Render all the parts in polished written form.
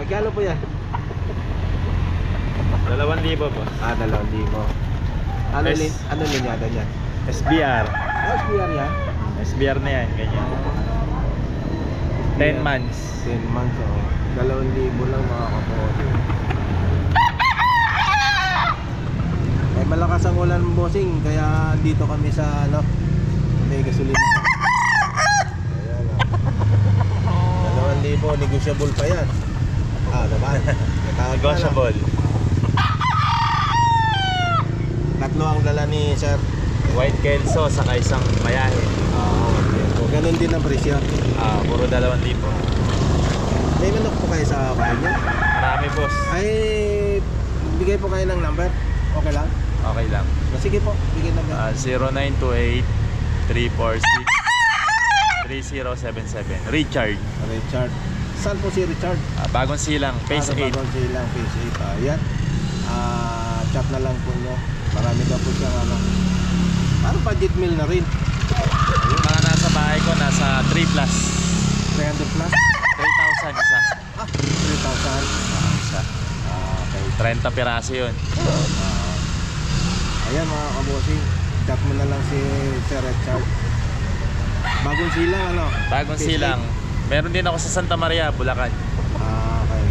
Magkano po yan? 2,000 po. 2,000. Ano linyada niya? SBR. SBR yan? SBR na yan, ganyan. 10 months. 10 months, oh. 2,000 lang mga kapote. Eh, malakas ang ulan, bossing, kaya dito kami sa may gasolina. Ayan, 2,000, negotiable pa yan. Diba? Negotiable. Tatlo ang dala ni sir. White Kelso saka isang mayahe. Okay. So, ganun din ang presyo. Puro 2,000. May manok po kayo sa bahay niyo? Marami, boss. Ay, bigay po kayo ng number. Okay lang? Okay lang. Sige po, bigyan ng 0928-346-3077. Richard. Richard. Saan po si Richard? Bagong Silang, Phase 8. Bagong Silang, Phase 8. Ayan. Chat na lang po nyo. Marami daw po siyang parang budget meal na rin. Yung mga nasa bahay ko, nasa 3 plus. 300 plus? 3,000 isa. 3,000. Isa. Okay. 30 piraso yun. Ayan mga kabosing. Chat mo na lang si Sir Richard. Bagong Silang Bagong Phase Silang. Meron din ako sa Santa Maria, Bulacan. Okay.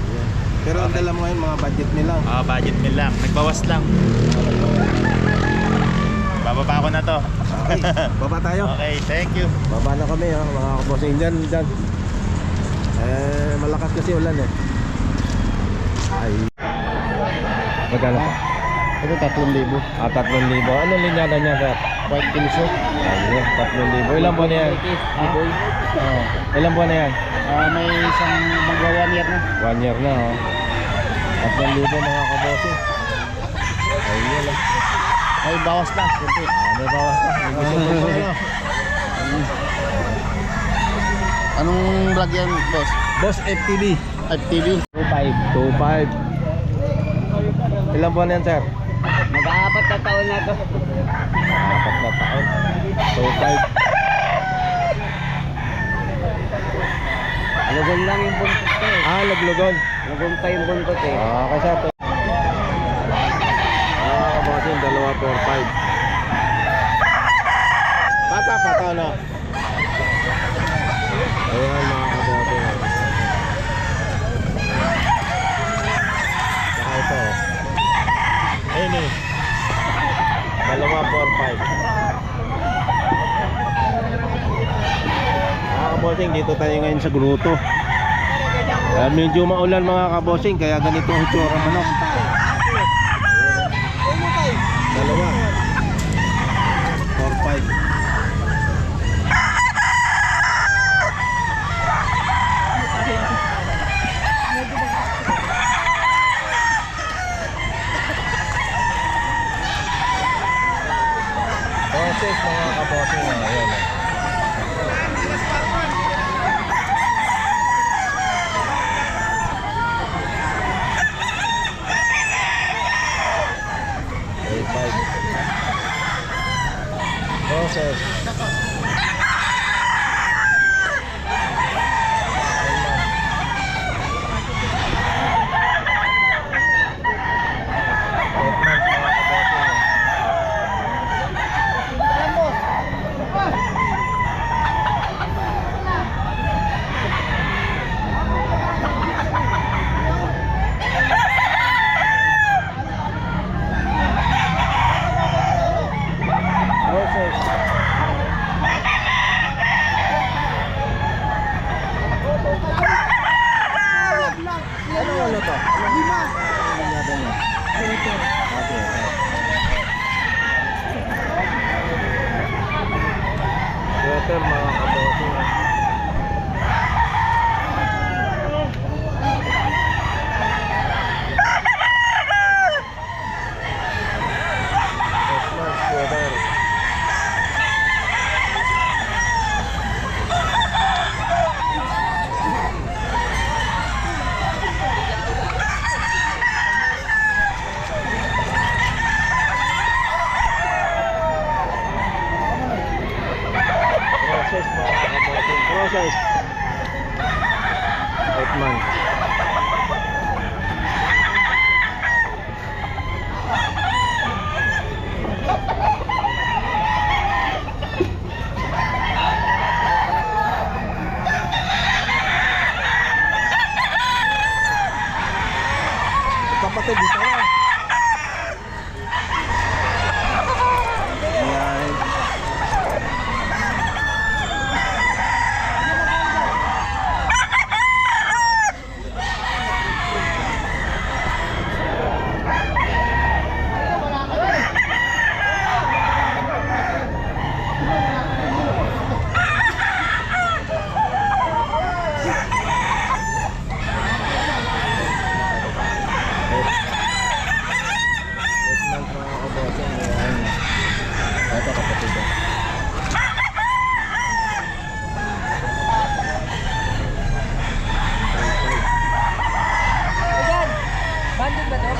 Ayan. Pero ang dala mo ngayon mga budget meal lang. Budget meal lang. Nagbawas lang. Bababa ko na to. Okay. Baba tayo. Okay, thank you. Baba na kami mga kabosing. Dyan. Malakas kasi ulan Ay. Magkano pa? Ito 3,000. 3,000. Ano linyada niya, sir? White Kelso. Ayun, 3,000. Ilang buwan na yan? Ilang buwan na yan? May isang magwa 1 year na. 1 year na, 3,000 mga kabosing. Ayun lang. Ay, bawas na. Kunti. May bawas pa. Anong vlog yan, boss? Boss FTV. FTV. 2.5. Ilang buwan na yan, sir? Mag-aapat na taon na to. 4 na taon. 2.5. Lugon lang yung buntot ko Laglugon. Lugon pa yung buntot Okay, sir. Kabosing, 2.45. Pata, Ayan, mga kabosing. Saka ito. Ayun 2.45. Mga kabosing, dito tayo ngayon sa gruto. Medyo maulan mga kabosing, kaya ganito ang itsura manok. Dalawa 4.5. Boses mga kabosing, ayan. 8 months. Kapatid, dito na. Ayan. Ito kapatid. Bandit ba to?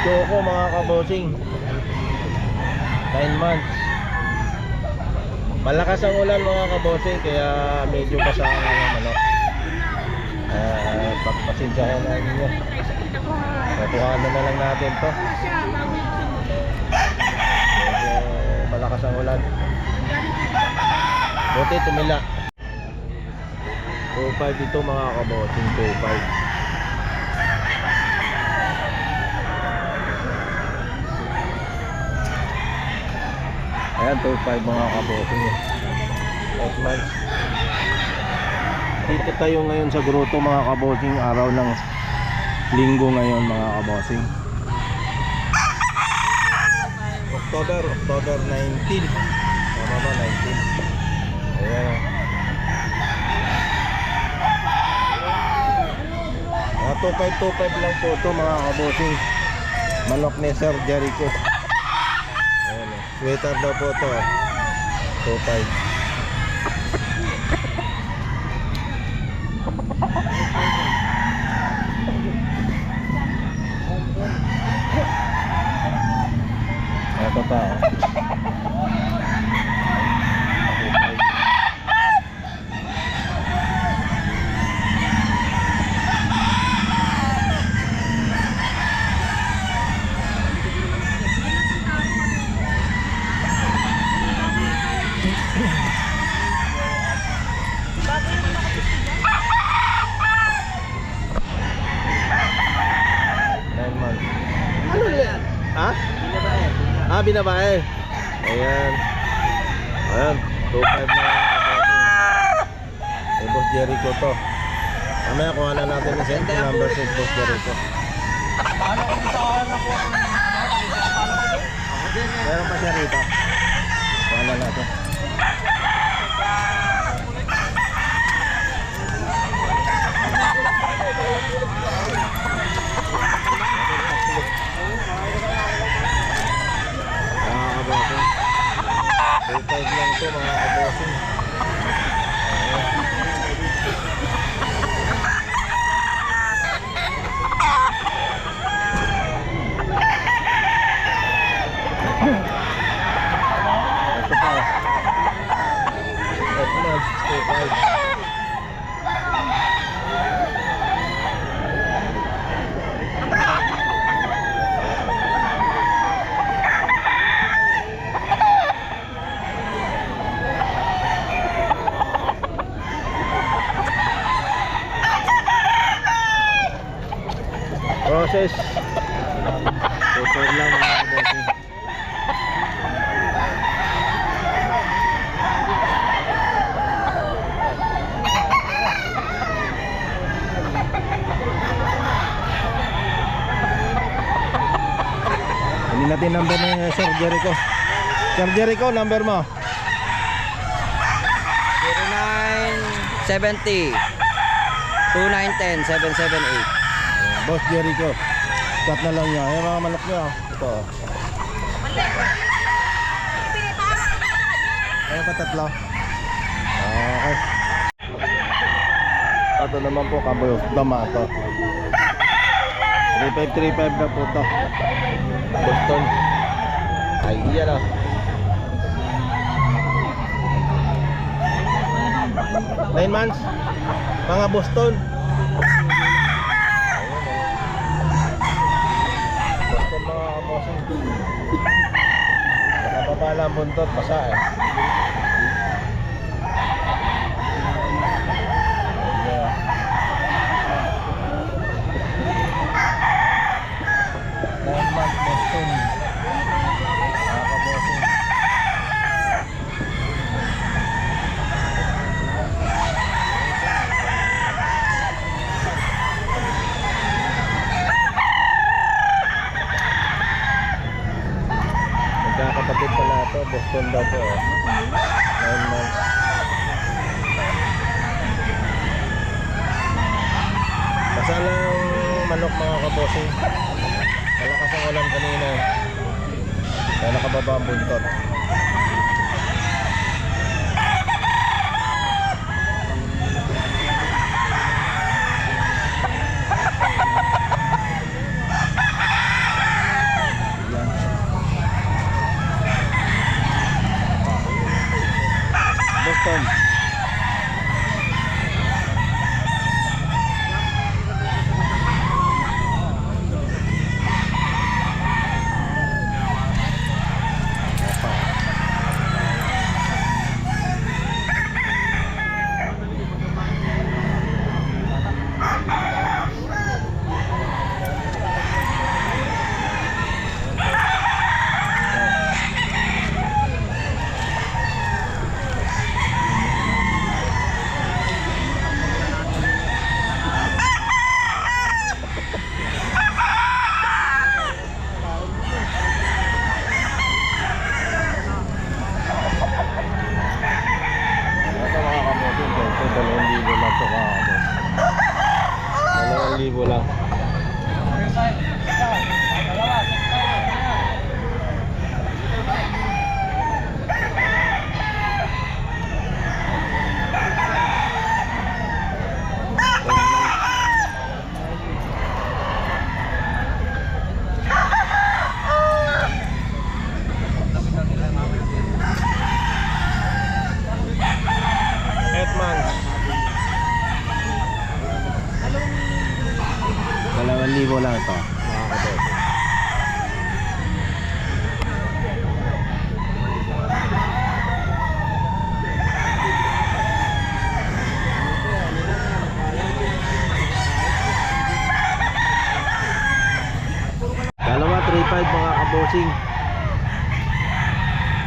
Choco mga kabosing, 9 months. Malakas ang ulan mga kabosing, kaya medyo basa ang manok. Pagpasensyahan na ninyo. Kukuhaan na lang natin to. Medyo malakas ang ulan. Buti tumila. 2.5 ito mga kabosing, 2.5. Ayan, 2.5 mga kabosing. 8 months. Dito tayo ngayon sa grotto mga kabosing. Araw ng linggo ngayon mga kabosing. October 19. Tama ba? 19. Ayan. 2.5 lang po ito mga kabosing. Manok ni Sir Jericho. Sweater daw po ito. 2.5. Ito pa. 2.5. Ano yan? Ha? Binabae. Ayan. Ayan. 2.5 na kabosing. Boss Jericho to. Mamaya kuha na natin yung send number sa Boss Jericho. Meron pa siya rito. Kuha na natin. Mga kabosing. 2.5 lang to mga kabosing. Ito pa. 8 months, 2.5. Process. Tutor lang mga kabosing. Hindi natin number ni Sir Jericho. Sir Jericho, number mo. 0970 2910 778. Boss Jericho. Chat na lang niya. Yung mga manok niya. Ito. Ayan pa tatlo. Okay. Ito naman po, Cowboy of Damato. 3535 na po ito. Boston. Ay, yan o. 9 months. Mga Boston. Boston mga kabosing. Nakababa lang buntot, basa eh. Boston. Nakakabosing. Magkakapatid pala ito. Boston daw po. 9 months. Basta lang manok mga kabosing. Malakas ang ulan kanina. Kaya nakababa ang buntot. Boston. Libo lang. Libo lang ito mga kabosing. Dalawa 3.5 mga kabosing.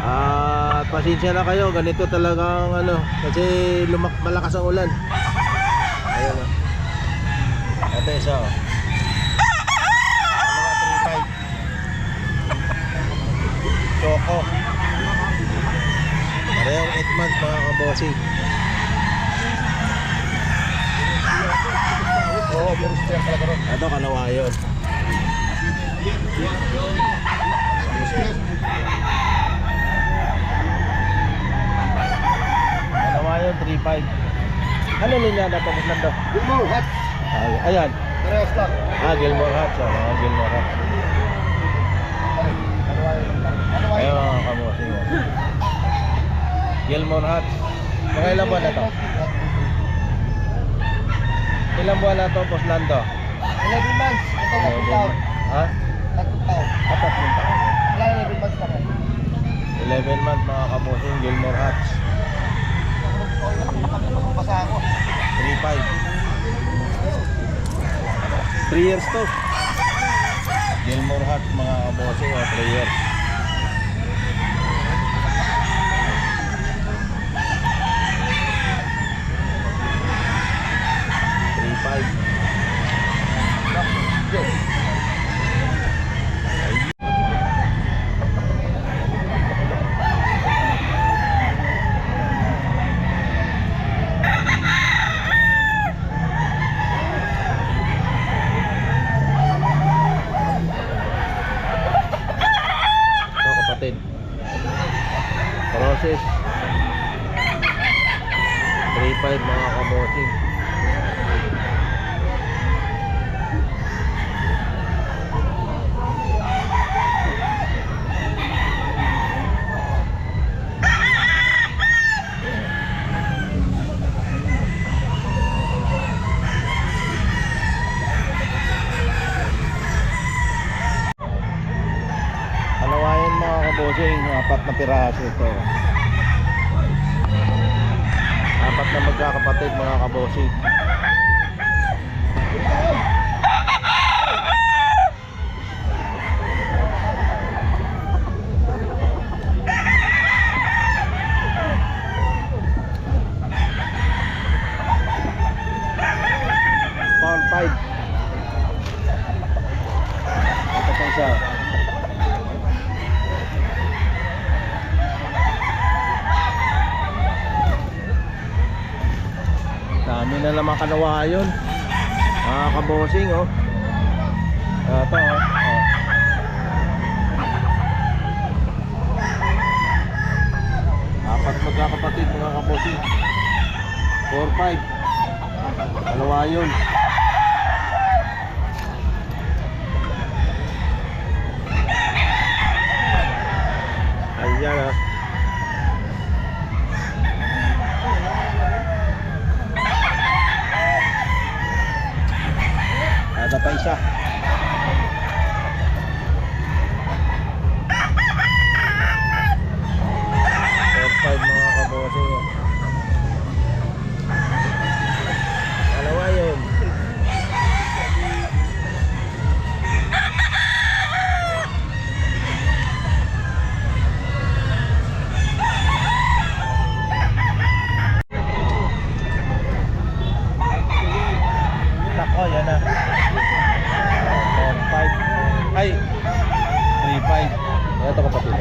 At pasensya na kayo, ganito talagang ano, kasi malakas ang ulan. Ayun o. Ito isa o. Choco. Parehong 8 months mga kabosing. Oo, ito kanawayon. Kanawayon 3.5. Ano nila na ito? Gilmore Hats. Ayan. Parehas lang. Gilmore Hats. Mga Gilmore Hats. Ayun mga kabosing. Gilmore Hats. Mga ilang buwan na ito? Ilang buwan na ito, Boss Lando? 11 months. Ito na taon. Ha? 3 taon. 4 taon. Wala 11 months na rin. 11 months mga kabosing, Gilmore Hats. Basa ako. 3.5. 3 years to. Gilmore Hats mga kabosing, 3 years. crosses. 3.5 mga kabosing. Kalawayan mga kabosing, 4 na piraso ito. 4 na magkakapatid mga kabosing. Pound 5. Ito pa isa. Dami na naman kanawayon mga kabosing oh. Ito oh. Apat magkakapatid mga kabosing. 4-5 kanawayon. Ayan ah. Ada pa isa. Five mga kabosing. Dalawa yun. Nako, yan na. 4-5. Ay, 3-5. Ito kapatid.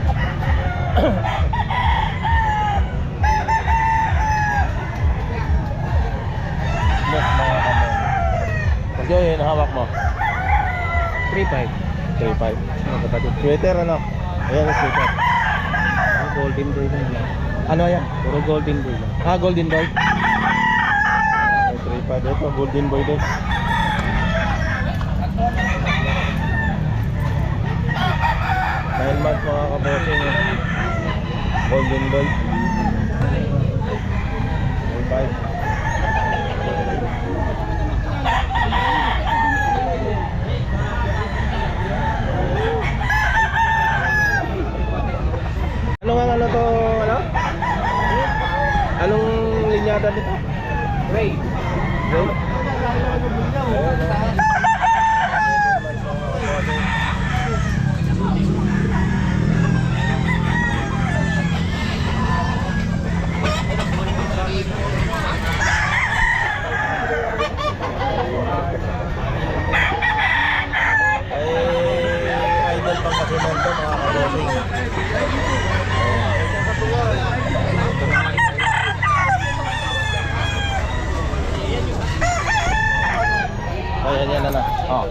Look mga kamo. Kasi yun, hawak mo. 3.5. 3-5. Ano kapatid? Sweater ano? Ayan yung sweater. Golden boy lang. Ano yan? Puro golden boy lang. Ah, golden boy. 3-5. Ito, golden boy din. Nine months mga kabosing. Golden boy. 3-5. Ano to, ano? Anong linyada nito? Ray. Ray? Ay, idol pang kasi nito mga kabosing. Ayan, yan na. Oh.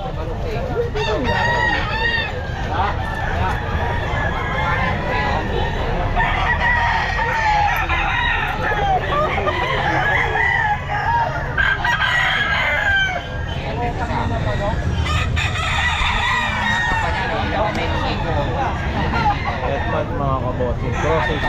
Edmond mga kabosing. Crosses.